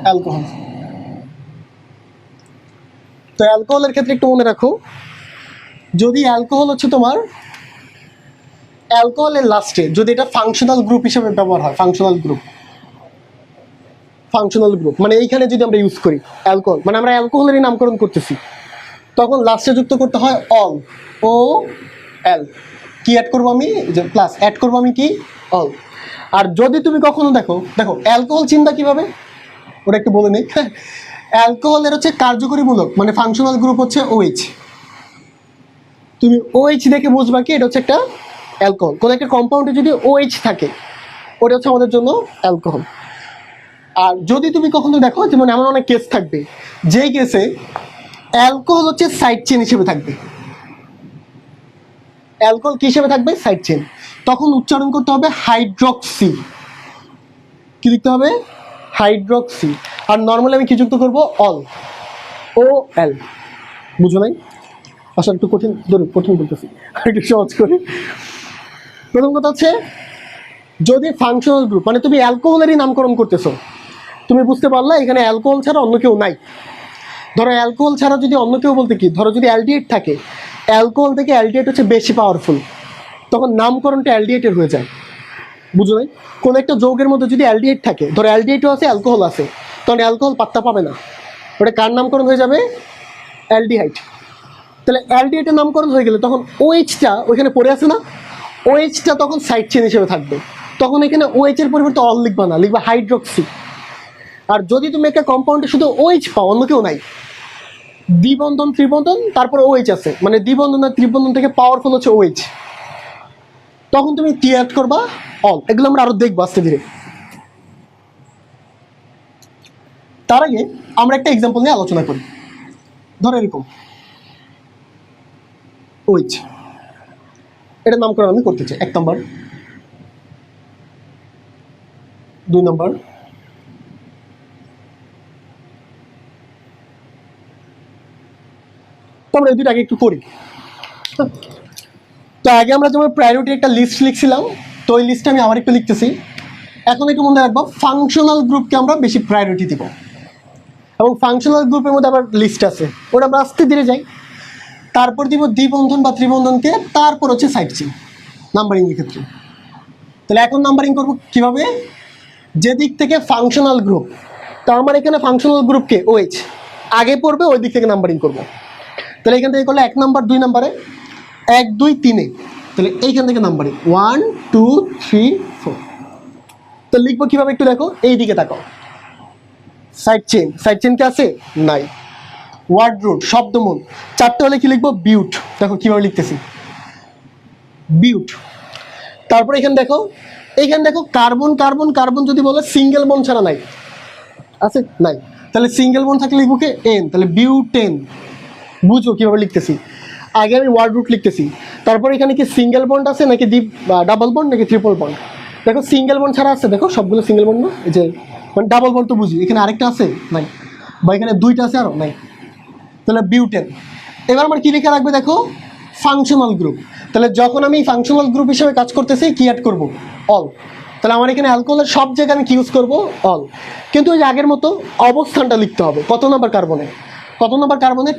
Alcohol. তো অ্যালকোহলের ক্ষেত্রে একটু মনে রাখো, যদি অ্যালকোহল হচ্ছে তোমার অ্যালকোহলের লাস্টে যদি এটা ফাংশনাল গ্রুপ হিসেবে ব্যবহার হয়, ফাংশনাল গ্রুপ মানে এইখানে যদি আমরা ইউজ করি অ্যালকোহল, মানে আমরা অ্যালকোহলেরই নামকরণ করতেছি, তখন লাস্টে যুক্ত করতে হয় অল, ও এল। কি অ্যাড করবো আমি, যে প্লাস অ্যাড করবো আমি কি, অল। আর যদি তুমি কখনো দেখো অ্যালকোহল চিন্তা কিভাবে, ওটা একটু বলে নিই। অ্যালকোহলের হচ্ছে কার্যকরীমূলক মানে ফাংশনাল গ্রুপ হচ্ছে OH। তুমি OH দেখে বুঝবা কি এটা হচ্ছে একটা অ্যালকোহল। কোনো একটা কম্পাউন্ডে যদি OH থাকে ওটা হচ্ছে আমাদের জন্য অ্যালকোহল। আর যদি তুমি কখনো দেখো, যেমন এমন অনেক কেস থাকবে যেই কেসে অ্যালকোহল হচ্ছে সাইড চেন হিসেবে থাকবে, অ্যালকোহল কি হিসেবে থাকবে, সাইড চেন, তখন উচ্চারণ করতে হবে হাইড্রক্সি। কি লিখতে হবে, হাইড্রক্সি। আর নর্মালি আমি কি যুক্ত করবো, অল, ও এল। বুঝো নাই? আসলে একটু কঠিন বলতেছি, একটু সহজ করে। প্রথম কথা হচ্ছে, যদি ফাংশনাল গ্রুপ মানে তুমি অ্যালকোহলেরই নামকরণ করতেছো, তুমি বুঝতে পারলা এখানে অ্যালকোহল ছাড়া অন্য কেউ নাই। ধরো অ্যালকোহল ছাড়া যদি অন্য কেউ বলতে কি, ধরো যদি অ্যালডিহাইড থাকে, অ্যালকোহল থেকে অ্যালডিহাইড হচ্ছে বেশি পাওয়ারফুল, তখন নামকরণটা অ্যালডিহাইডের হয়ে যায়। বুঝো নাই? কোনো একটা যৌগের মধ্যে যদি অ্যালডিহাইড থাকে, ধরো অ্যালডিহাইডও আছে অ্যালকোহল আছে, তখন অ্যালকোহল পাত্তা পাবে না, ওটা কার নামকরণ হয়ে যাবে, অ্যালডিহাইড। তাহলে অ্যালডিহাইডের নামকরণ হয়ে গেলে তখন OH-টা ওইখানে পড়ে আছে না, OH-টা তখন সাইড চেন হিসেবে থাকবে, তখন এখানে OH এর পরিবর্তে অল লিখবা না, লিখবা হাইড্রক্সি। আর যদি তুমি একটা কম্পাউন্ডে শুধু OH পাও, অন্য কেউ নাই, দ্বিবন্ধন ত্রিবন্ধন তারপর OH আছে, মানে দ্বিবন্ধন আর ত্রিবন্ধন থেকে পাওয়ারফুল হচ্ছে OH, তখন তুমি কি অ্যাড করবা, অল। এগুলো আমরা আরো দেখবো আস্তে ধীরে। তার আগে আমরা একটা এক্সাম্পল নিয়ে আলোচনা করি। ধরো এরকম OH, এটার নামকরণ আমি করতে চাই 1 নম্বর, 2 নম্বর, তো আমরা এই দুটো আগে একটু করি। তো আগে আমরা যেমন প্রায়োরিটি একটা লিস্ট লিখছিলাম, তো ওই লিস্টটা আমি আবার একটু লিখতেছি। এখন একটু মনে রাখবো ফাংশনাল গ্রুপকে আমরা বেশি প্রায়োরিটি দিব, এবং ফাংশনাল গ্রুপের মধ্যে আবার লিস্ট আছে, ওটা আমরা আস্তে ধীরে যাই। তারপর দিব দ্বিবন্ধন বা ত্রিবন্ধনকে, তারপর হচ্ছে সাইড চেইন নাম্বারিং এর ক্ষেত্রে। তাহলে এখন নাম্বারিং করবো কিভাবে, যে দিক থেকে ফাংশনাল গ্রুপ, তো আমার এখানে ফাংশনাল গ্রুপকে OH আগে পড়বে, ওই দিক থেকে নাম্বারিং করব। তাহলে এখান থেকে করলে 1 নম্বর 2 নম্বরে, 1 2 3-এ, তাহলে এইখান থেকে নাম্বারিং 1 2 3 4। তো লিখবো কিভাবে একটু দেখো, এই দিকে তাকাও, সাইড চেন কি আছে, নাই। ওয়ার্ড রুট শব্দমূল 4টে হলে কি লিখবো, বিউট। দেখো কিভাবে লিখতেছি, বিউট। তারপর এখানে দেখো কার্বন কার্বন কার্বন যদি বলে সিঙ্গেল বন্ড ছাড়া নাই, আছে নাই, তাহলে সিঙ্গেল বন্ড থাকলে লিখবো কি, এন, তাহলে বিউটেন। বুঝো কিভাবে লিখতেছি, আগে আমি ওয়ার্ড রুট লিখতেছি, তারপর এখানে কি সিঙ্গেল বন্ড আছে নাকি ডাবল বন্ড নাকি ট্রিপল বন্ড। দেখো সিঙ্গেল বন্ড ছাড়া আছে, দেখো সবগুলো সিঙ্গেল বন্ড না, এই যে মানে ডাবল বন্ড তো বুঝি, এখানে আরেকটা আছে নাই, বা এখানে 2টা আছে আরও নাই, তাহলে বিউটেন। এবার আমার কি লেখা রাখবে, দেখো ফাংশনাল গ্রুপ। তাহলে যখন আমি ফাংশনাল গ্রুপ হিসেবে কাজ করতেছি, কি অ্যাড করবো, অল। তাহলে আমার এখানে অ্যালকোহলের সব জায়গায় আমি কি ইউজ করবো, অল। কিন্তু ওই আগের মতো অবস্থানটা লিখতে হবে, কত নম্বর কার্বনে,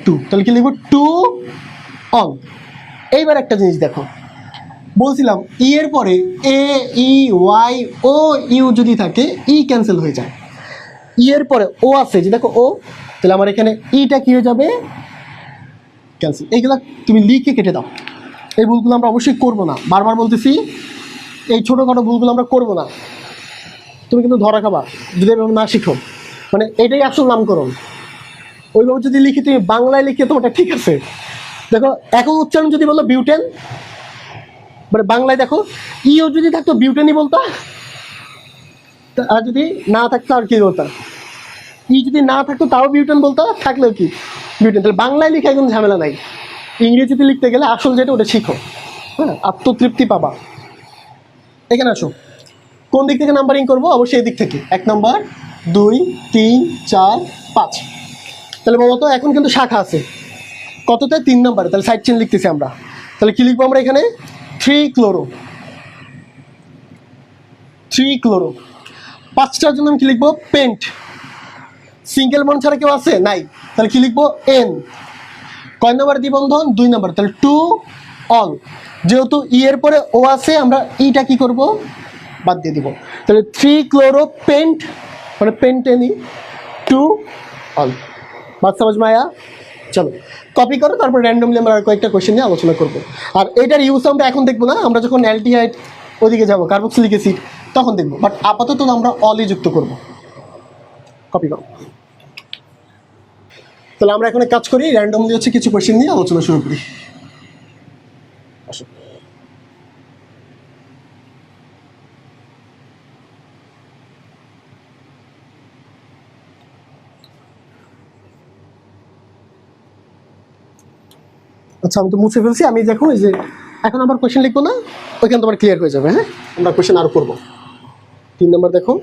2, তাহলে কি লিখবো 2 অল। এইবার একটা জিনিস দেখো, বলছিলাম ই এর পরে AEYO যদি থাকে, ই ক্যান্সেল হয়ে যায়, ই এর পরে ও আছে যে দেখো ও, তাহলে আমার এখানে ইটা কি হয়ে যাবে, ক্যান্সেল। এইগুলা তুমি লিখে কেটে দাও, এই ভুলগুলো আমরা অবশ্যই করবো না, বারবার বলতেছি এই ছোটোখাটো ভুলগুলো আমরা করবো না, তুমি কিন্তু ধরা খাবা যদি এভাবে না শিখো। মানে এটাই আসল নামকরণ, ওইভাবে যদি লিখি, তুমি বাংলায় লিখে তো ওটা ঠিক আছে। দেখো এখন উচ্চারণ যদি বলো বিউটেন, মানে বাংলায় দেখো ইও যদি থাকতো বিউটেনই বলতা, আর যদি না থাকতো আর কি বলতা, ই যদি না থাকতো তাও বিউটেন বলতা, থাকলেও কি বিউটেন। তাহলে বাংলায় লিখে কোনো ঝামেলা নাই, ইংরেজিতে লিখতে গেলে আসল যেটা ওটা শিখো, হ্যাঁ, আত্মতৃপ্তি পাবা। এখানে আসো, কোন দিক থেকে নাম্বারিং করবো, অবশ্যই এই দিক থেকে, 1 নম্বর 2 3 4 5। তাহলে বলতো এখন কিন্তু শাখা আছে কততে, 3 নম্বরে, তাহলে সাইড চেন লিখতেছি আমরা। তাহলে কি লিখবো আমরা এখানে, 3 ক্লোরো। 5টার জন্য আমি কি লিখবো, পেন্ট। সিঙ্গেল বন্ড ছাড়া কেউ আছে নাই, তাহলে কি লিখবো এন। কয় নম্বর দ্বিবন্ধন 2 নম্বর, তাহলে 2 অল। যেহেতু ই এর পরে ও আছে আমরা ইটা কি করব বাদ দিয়ে দিব, তাহলে 3 ক্লোরো পেন্ট মানে পেন্টেনি 2 অল। বাদ সমাজ মায়া। চলো কপি করো, তারপর র্যান্ডমলি আমরা আর কয়েকটা কোয়েশ্চেন নিয়ে আলোচনা করব। আর এটার ইউজ আমরা এখন দেখবো না, আমরা যখন অ্যালডিহাইড ওদিকে যাবো কার্বক্সিলিক অ্যাসিড তখন দেখবো, বাট আপাতত আমরা অলই যুক্ত করব। কপি করো। তাহলে আমরা এখন কাজ করি, র্যান্ডমলি হচ্ছে কিছু কোয়েশ্চেন নিয়ে আলোচনা শুরু করি। আসো। আচ্ছা আমি তো মুছে ফেলছি, আমি দেখো এই যে এখন আবার কোয়েশ্চেন লিখবো না, ওইখানে তোমার ক্লিয়ার হয়ে যাবে। হ্যাঁ আমরা কোয়েশ্চেন আরো করবো। 3 নম্বর দেখো,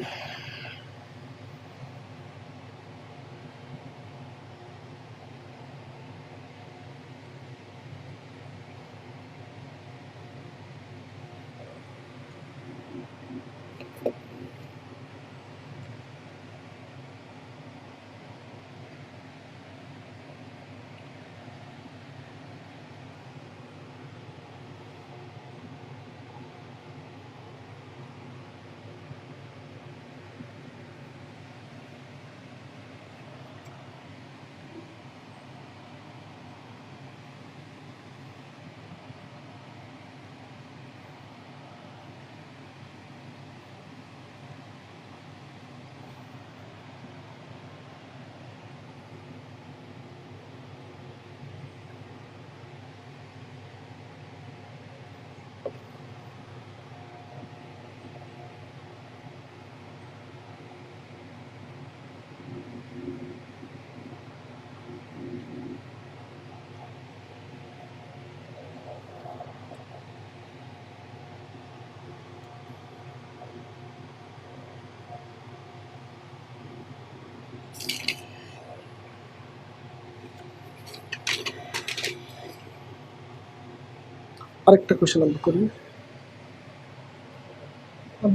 আরেকটা কোয়েশ্চেন আমরা করি,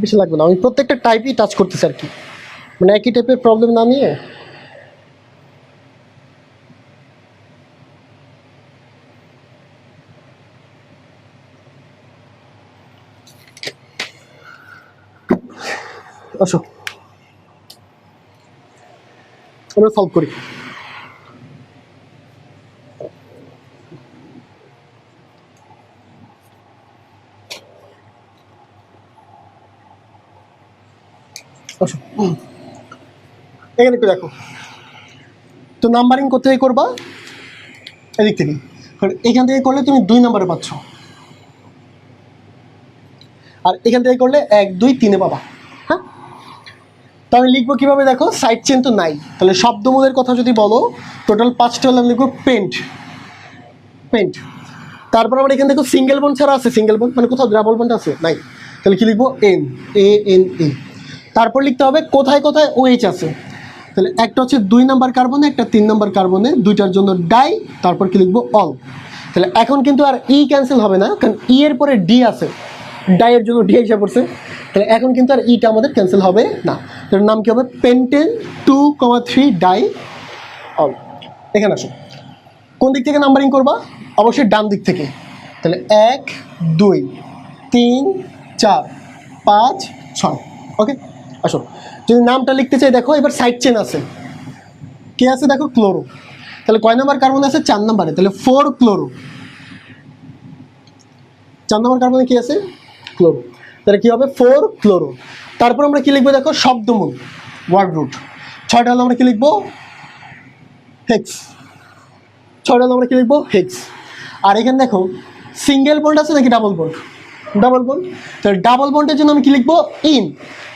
বেশি লাগবে না, আমি প্রত্যেকটা টাইপই টাচ করতেছি আর কি, মানে একই টাইপের প্রবলেম না নিয়ে। আসো আমরা সলভ করি। আসো এখানে একটু দেখো, তো নাম্বারিং কোথায় করবা, এদিক থেকে, কারণ এখান থেকে করলে তুমি 2 নম্বরে পাচ্ছ, আর এখান থেকে করলে 1 2 3 পাবা। হ্যাঁ তো আমি লিখবো কিভাবে দেখো, সাইড চেন তো নাই, তাহলে শব্দমূলের কথা যদি বলো টোটাল 5টা হলে আমি লিখবো পেন্ট পেন্ট। তারপর আমরা এখানে দেখো সিঙ্গেল বন্ড ছাড়া আছে, সিঙ্গেল বন্ড মানে কোথাও ডাবল বন্ড আছে নাই, তাহলে কি লিখবো এন এ এন এ। তারপর লিখতে হবে কোথায় কোথায় OH আছে, তাহলে একটা হচ্ছে 2 নম্বর কার্বনে, একটা 3 নম্বর কার্বনে, দুইটার জন্য ডাই, তারপর কি লিখবো অল। তাহলে এখন কিন্তু আর ই ক্যান্সেল হবে না, কারণ ই এর পরে ডি আছে, ডাইয়ের জন্য ডি হিসাব করছে, তাহলে এখন কিন্তু আর ইটা আমাদের ক্যান্সেল হবে না। তার নাম কি হবে, পেন্টেন 2,3 ডাই অল। এখানে আসো, কোন দিক থেকে নাম্বারিং করবা, অবশ্যই ডান দিক থেকে, তাহলে 1 2 3 4 5 6। ওকে আসো, যদি নামটা লিখতে চাই দেখো, এবার সাইড চেন আছে, কে আছে দেখো ক্লোরো, তাহলে কয় নাম্বার কার্বন আছে 4 নম্বরে, তাহলে 4 ক্লোরো, 4 নম্বর কার্বনে কি আছে ক্লোরো, তাহলে কি হবে 4 ক্লোরো। তারপর আমরা কি লিখবো দেখো, শব্দমূল ওয়ার্ড রুট, 6টা হলে আমরা কি লিখবো হেক্স, 6টা হলে আমরা কি লিখবো হেক্স। আর এখানে দেখো সিঙ্গেল বন্ড আছে নাকি ডাবল বন্ড, ডাবল বন্ড, তাহলে ডাবল বন্ডের জন্য আমি কি লিখবো ইন,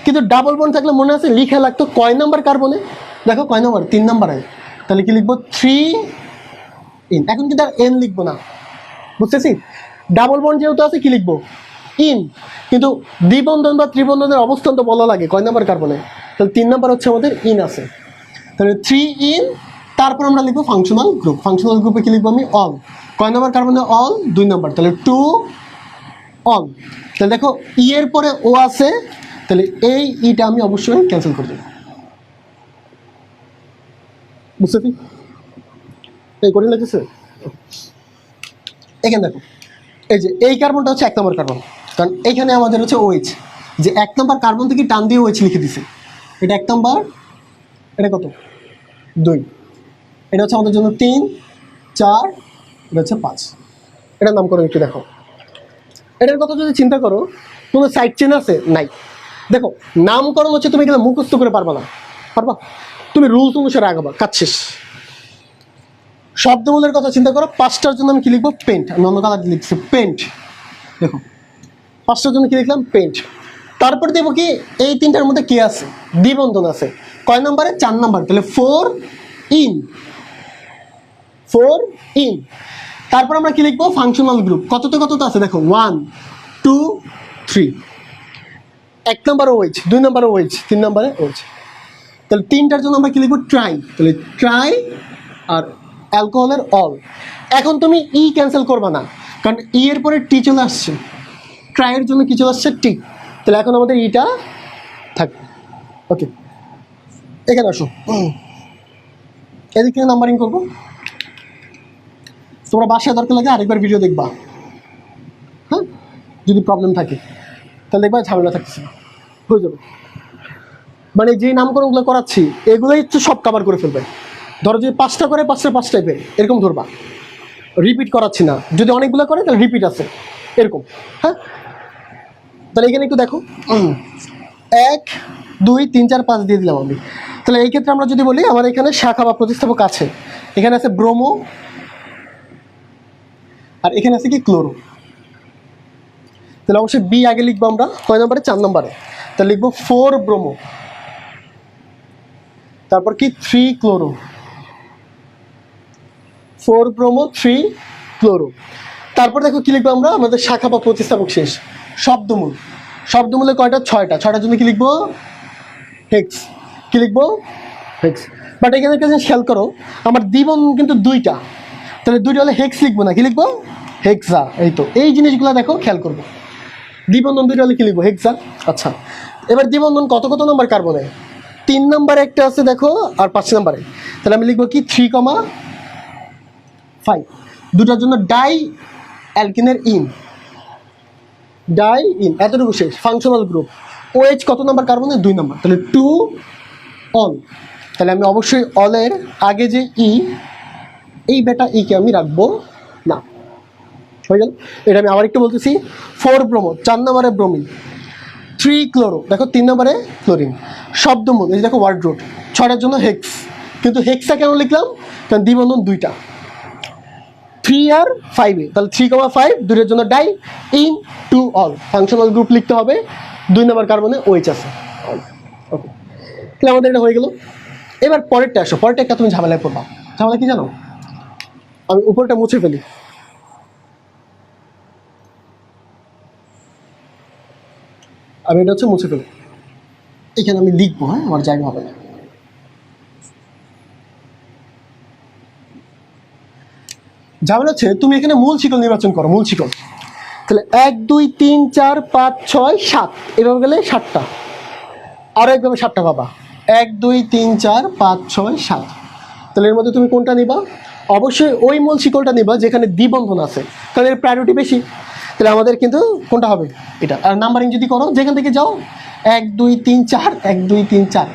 কিন্তু ডাবল বন্ড থাকলে মনে আছে লিখা লাগতো কয় নাম্বার কার্বনে, দেখো কয় নাম্বার 3 নম্বরে, তাহলে কি লিখবো 3 ইন। এখন কিন্তু আর এন লিখবো না, বুঝতেছি, ডাবল বন্ড যেহেতু আছে কি লিখবো ইন, কিন্তু দ্বিবন্ধন বা ত্রিবন্ধনের অবস্থান তো বলা লাগে কয় নাম্বার কার্বনে, তাহলে 3 নাম্বার হচ্ছে আমাদের ইন আছে, তাহলে 3 ইন। তারপর আমরা লিখবো ফাংশনাল গ্রুপ, ফাংশনাল গ্রুপে কি লিখবো আমি অল, কয় নাম্বার কার্বনে অল 2 নাম্বার, তাহলে 2 অল। তাহলে দেখো ই এর পরে ও আছে, তাহলে এই ইটা আমি অবশ্যই ক্যান্সেল করে দেবো। বুঝতে পারি এই কঠিন লাগতেছে। এখানে দেখো এই যে এই কার্বনটা হচ্ছে 1 নম্বর কার্বন, কারণ এখানে আমাদের হচ্ছে OH, যে 1 নম্বর কার্বন থেকে টান দিয়ে OH লিখে দিছে, এটা 1 নম্বর, এটা কত 2, এটা হচ্ছে আমাদের জন্য 3 4, এটা হচ্ছে 5। এটার নামকরণ একটু দেখো। এটার কথা যদি চিন্তা করো কোনো সাইড চেন আছে নাই। দেখো নামকরণ হচ্ছে তুমি এখানে মুখস্থ করে পারবা না, পারবা তুমি রুলস অনুসারে আগাবা, কাজ শেষ। শব্দমূলের কথা চিন্তা করো, 5টার জন্য আমি কি লিখবো পেন্ট, আমি অন্য কালার লিখছি পেন্ট। দেখো 5টার জন্য কি লিখলাম পেন্ট। তারপর দেবো কি এই 3টার মধ্যে কি আছে দ্বিবন্ধন আছে, কয় নম্বরে 4 নম্বর, তাহলে 4 ইন। তারপর আমরা কি লিখবো ফাংশনাল গ্রুপ, কততে কততে আছে দেখো 1 2 3, 1 নম্বরে OH, 2 নম্বরে OH, 3 নম্বরে OH। তাহলে 3টার জন্য আমরা কি লিখবো ট্রাই, তাহলে ট্রাই আর অ্যালকোহলের অল। এখন তুমি ই ক্যান্সেল করবা না, কারণ ই এর পরে টি চলে আসছে, ট্রাইয়ের জন্য কি চলে আসছে টি, তাহলে এখন আমাদের ইটা থাকবে। ওকে এখানে আসো, এদিক থেকে নাম্বারিং করবো। তোমরা বাসায় দরকার লাগে আরেকবার ভিডিও দেখবা, হ্যাঁ যদি প্রবলেম থাকে তাহলে দেখবা ঝামেলা থাকছে হয়ে যাবে। মানে যে নামকরণগুলো করাচ্ছি এগুলোই হচ্ছে সব কভার করে ফেলবে। ধরো যদি 5টা করে 5টা 5 টাইপের এরকম ধরবা, রিপিট করাচ্ছি না, যদি অনেকগুলো করে তাহলে রিপিট আছে এরকম। হ্যাঁ তাহলে এখানে একটু দেখো 1 2 3 4 5 দিয়ে দিলাম আমি। তাহলে এই ক্ষেত্রে আমরা যদি বলি আমার এখানে শাখা বা প্রতিস্থাপক আছে, এখানে আছে ব্রোমো আর এখানে আছে কি ক্লোরো, তাহলে অবশ্যই বি আগে লিখবো আমরা, কয় নম্বরে 4 নম্বরে, তাহলে লিখবো 4 ব্রোমো, তারপর কি 3 ক্লোরো, 4 ব্রোমো 3 ক্লোরো। তারপর দেখো কি লিখবো আমরা, আমাদের শাখা বা প্রতিস্থাপক শেষ, শব্দমূল। শব্দমূলে কয়টা 6টার জন্য কি লিখবো হেক্স, কি লিখবো হেক্স। বাট এখানে একটা জিনিস খেয়াল করো, আমার দ্বিবন্ধন কিন্তু 2টা, তাহলে 2টা হলে হেক্স লিখবো না, কি লিখবো হেক্সা। এই তো এই জিনিসগুলো দেখো খেয়াল করবো, দ্বিবন্ধন 2টা হলে কি লিখবো হেক্সা। আচ্ছা এবার দ্বিবন্ধন কত কত নম্বর কার্বনে, 3 নম্বরে একটা আছে দেখো আর 5 নম্বরে, তাহলে আমি লিখবো কি 3,5। 2টার জন্য ডাই অ্যালকিনের ইন, ডাই ইন, এতটুকু শেষ। ফাংশনাল গ্রুপ OH কত নম্বর কার্বনে 2 নম্বর, তাহলে 2 অল। তাহলে আমি অবশ্যই অলের আগে যে এই বেটা কে আমি রাখবো না, হয়ে গেল। এটা আমি আবার একটু বলতেছি, 4 ব্রোমো 4 নম্বরে ব্রোমিন, 3 ক্লোরো দেখো 3 নম্বরে ক্লোরিন। শব্দমূল এই দেখো ওয়ার্ড রুট, 6টার জন্য হেক্স, কিন্তু হেক্সা কেন লিখলাম কারণ দ্বিবন্ধন 2টা, 3 আর 5 তাহলে 3,5, 2টার জন্য die in 2 all. Functional group লিখতে হবে, 2 নম্বর কার্বনে OH আছে। ওকে তাহলে আমাদের এটা হয়ে গেল। এবার পরেরটা আসো, পরেরটা একটা তুমি ঝামেলায় পড়বা। ঝামেলা কি জানো, আমি উপরটা মুছে ফেলি, আমি এটা হচ্ছে মুছে ফেলি, এখানে আমি লিখবো, হ্যাঁ আমার জায়গা হবে না। ঝামেলা হচ্ছে তুমি এখানে মূল শিকল নির্বাচন করো, মূল শিকল। তাহলে 1 2 3 4 5 6 7 এভাবে গেলে 7টা, আরো একভাবে 7টা পাবা, 1 2 3 4 5 6 7। তাহলে এর মধ্যে তুমি কোনটা নিবা, অবশ্যই ওই মূল শিকলটা নিবা যেখানে দ্বিবন্ধন আছে, কারণ এর প্রায়োরিটি বেশি। তাহলে আমাদের কিন্তু কোনটা হবে এটা। আর নাম্বারিং যদি করো যেখান থেকে যাও 1 2 3 4 1 2 3 4,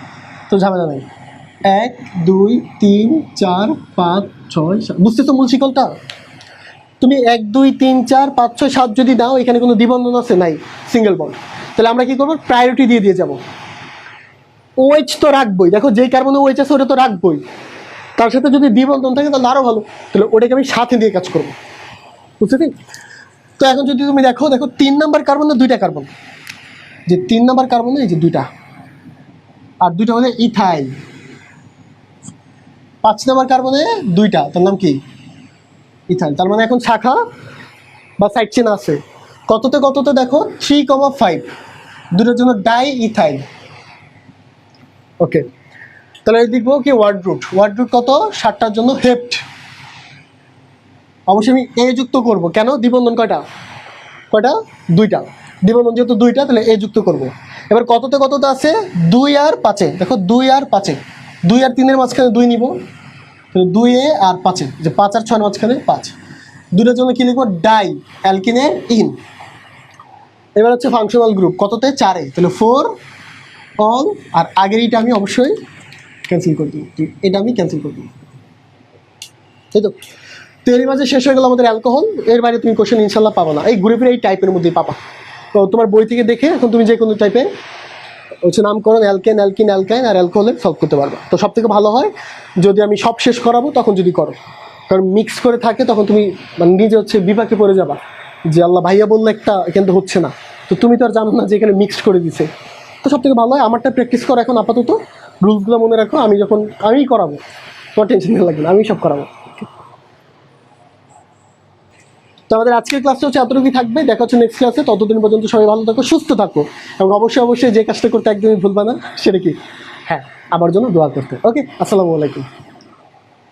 তো ঝামেলা নেই, 1 2 3 4 5 6 7। বুঝতেছো মূল শিকলটা, তুমি 1 2 3 4 5 6 7 যদি দাও, এখানে কোনো দ্বিবন্ধন আছে নাই, সিঙ্গেল বন্ড, তাহলে আমরা কি করবো প্রায়োরিটি দিয়ে যাবো। OH তো রাখবোই, দেখো যেই কার্বনে OH আছে ওটা তো রাখবোই, তার সাথে যদি দ্বিবন্ধন থাকে তাহলে আরো ভালো, তাহলে ওটাকে আমি সাথে দিয়ে কাজ করবো, বুঝতে। তো এখন যদি তুমি দেখো 3 নম্বর কার্বনে 2টা কার্বন, যে 3 নম্বর কার্বনে এই যে 2টা, আর 2টা হলে ইথাইল। 5 নম্বর কার্বনে 2টা, তার নাম কি ইথাইল। তার মানে এখন শাখা বা সাইড চেন আছে কততে কততে দেখো 3,5, 2টার জন্য ডাই ইথাইল। ওকে তাহলে দেখবো কি ওয়ার্ড রুট কত 7টার জন্য হেপ্ট, অবশ্যই আমি এ যুক্ত করব, কেন দ্বিবন্ধন কয়টা 2টা, দ্বিবন্ধন যেহেতু 2টা তাহলে এ যুক্ত করব। এবার কততে কততে আছে 2 আর 5, দেখো 2 আর 5, 2 আর 3-এর মাঝখানে 2 নিব, তাহলে 2A আর 5-এ, যে 5 আর 6 মাঝখানে 5, দুটোর জন্য কি লিখবো? Die অ্যালকিনে in. এবার হচ্ছে ফাংশনাল গ্রুপ কততে? 4-এ, তাহলে 4 অল, আর আগের এইটা আমি অবশ্যই ক্যান্সেল করে দিই, এটা আমি ক্যান্সেল করে দিই, তাই তো? তো এর মাঝে শেষ হয়ে গেল আমাদের অ্যালকোহল। এর বাইরে তুমি কোশ্চেন ইনশাল্লাহ পাবা না, এই গ্রুপের এই টাইপের মধ্যেই পাবা। তো তোমার বই থেকে দেখে এখন তুমি যে কোনো টাইপের হচ্ছে নামকরণ অ্যালকেন, অ্যালকিন, অ্যালকাইন আর অ্যালকোহলের সলভ করতে পারবে। তো সব থেকে ভালো হয় যদি আমি সব শেষ করাবো তখন যদি করো, কারণ মিক্স করে থাকে তখন তুমি মানে নিজে হচ্ছে বিপাকে পড়ে যাবা যে আল্লাহ ভাইয়া বললে একটা কিন্তু হচ্ছে না, তো তুমি তো আর জানো না যে এখানে মিক্সড করে দিছে। তো সব থেকে ভালো হয় আমারটা প্র্যাকটিস করো এখন আপাতত, রুলসগুলো মনে রাখো, আমি যখন আমিই করাবো তোমার টেনশন লাগবে না, আমি সব করাবো। তো আমাদের আজকের ক্লাসটা হচ্ছে এতটুকুই থাকবে, দেখা হচ্ছে নেক্সট ক্লাসে। ততদিন পর্যন্ত সবাই ভালো থাকো, সুস্থ থাকো, এবং অবশ্যই যে কাজটা করতে একদমই ভুলবা না সেটা কি? হ্যাঁ, আমার জন্য দোয়া করতে। ওকে, আসসালামু আলাইকুম।